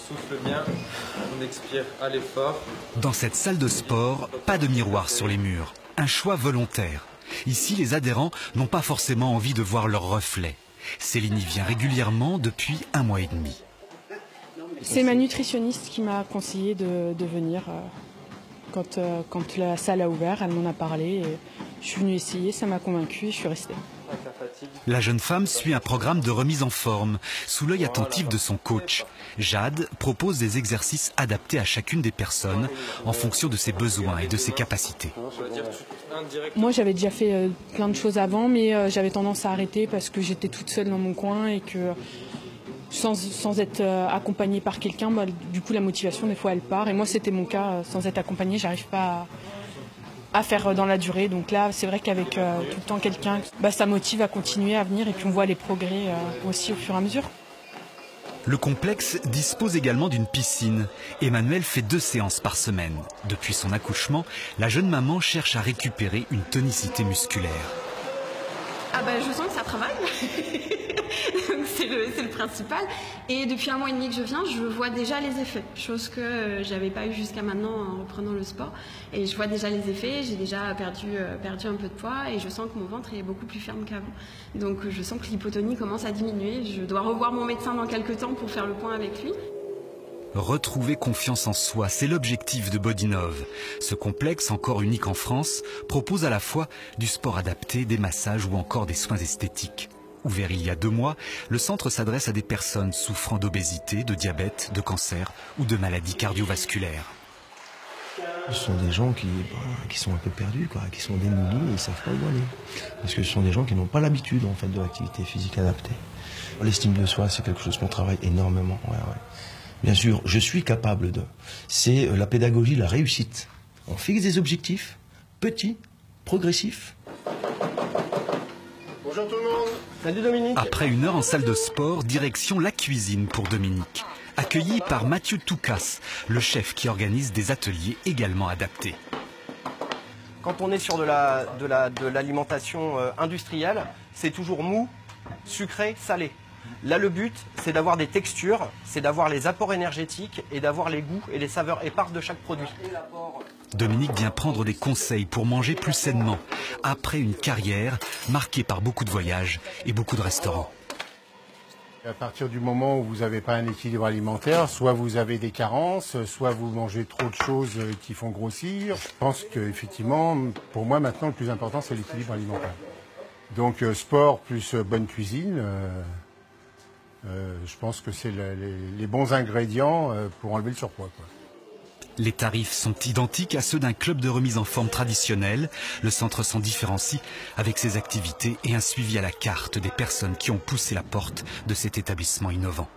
souffle bien, on expire à l'effort. Dans cette salle de sport, pas de miroir sur les murs. Un choix volontaire. Ici, les adhérents n'ont pas forcément envie de voir leur reflet. Céline y vient régulièrement depuis 1 mois et demi. C'est ma nutritionniste qui m'a conseillé de venir quand la salle a ouvert. Elle m'en a parlé. Et je suis venue essayer, ça m'a convaincue et je suis restée. La jeune femme suit un programme de remise en forme, sous l'œil attentif de son coach. Jade propose des exercices adaptés à chacune des personnes en fonction de ses besoins et de ses capacités. Moi, j'avais déjà fait plein de choses avant, mais j'avais tendance à arrêter parce que j'étais toute seule dans mon coin et que sans être accompagnée par quelqu'un, du coup, la motivation, des fois, elle part. Et moi, c'était mon cas. Sans être accompagnée, j'arrive pas à faire dans la durée. Donc là, c'est vrai qu'avec tout le temps quelqu'un, ça motive à continuer à venir et puis on voit les progrès aussi au fur et à mesure. Le complexe dispose également d'une piscine. Emmanuelle fait 2 séances par semaine. Depuis son accouchement, la jeune maman cherche à récupérer une tonicité musculaire. Je sens que ça travaille. C'est le principal. Et depuis 1 mois et demi que je viens, je vois déjà les effets. Chose que j'avais pas eu jusqu'à maintenant en reprenant le sport. Et je vois déjà les effets. J'ai déjà perdu un peu de poids et je sens que mon ventre est beaucoup plus ferme qu'avant. Donc je sens que l'hypotonie commence à diminuer. Je dois revoir mon médecin dans quelques temps pour faire le point avec lui. Retrouver confiance en soi, c'est l'objectif de Bodinov. Ce complexe, encore unique en France, propose à la fois du sport adapté, des massages ou encore des soins esthétiques. Ouvert il y a 2 mois, le centre s'adresse à des personnes souffrant d'obésité, de diabète, de cancer ou de maladies cardiovasculaires. Ce sont des gens qui sont un peu perdus, qui sont démunis et ils ne savent pas où aller. Parce que ce sont des gens qui n'ont pas l'habitude en fait, de l'activité physique adaptée. L'estime de soi, c'est quelque chose qu'on travaille énormément. Ouais. Bien sûr, je suis capable de. C'est la pédagogie, la réussite. On fixe des objectifs, petits, progressifs. Bonjour tout le monde. Salut Dominique. Après 1 heure en salle de sport, direction la cuisine pour Dominique. Accueilli par Mathieu Toucas, le chef qui organise des ateliers également adaptés. Quand on est sur de l'alimentation industrielle, c'est toujours mou, sucré, salé. Là, le but, c'est d'avoir des textures, c'est d'avoir les apports énergétiques et d'avoir les goûts et les saveurs éparses de chaque produit. Dominique vient prendre des conseils pour manger plus sainement, après une carrière marquée par beaucoup de voyages et beaucoup de restaurants. À partir du moment où vous n'avez pas un équilibre alimentaire, soit vous avez des carences, soit vous mangez trop de choses qui font grossir. Je pense qu'effectivement, pour moi maintenant, le plus important, c'est l'équilibre alimentaire. Donc sport plus bonne cuisine, je pense que c'est les bons ingrédients pour enlever le surpoids, Les tarifs sont identiques à ceux d'un club de remise en forme traditionnel. Le centre s'en différencie avec ses activités et un suivi à la carte des personnes qui ont poussé la porte de cet établissement innovant.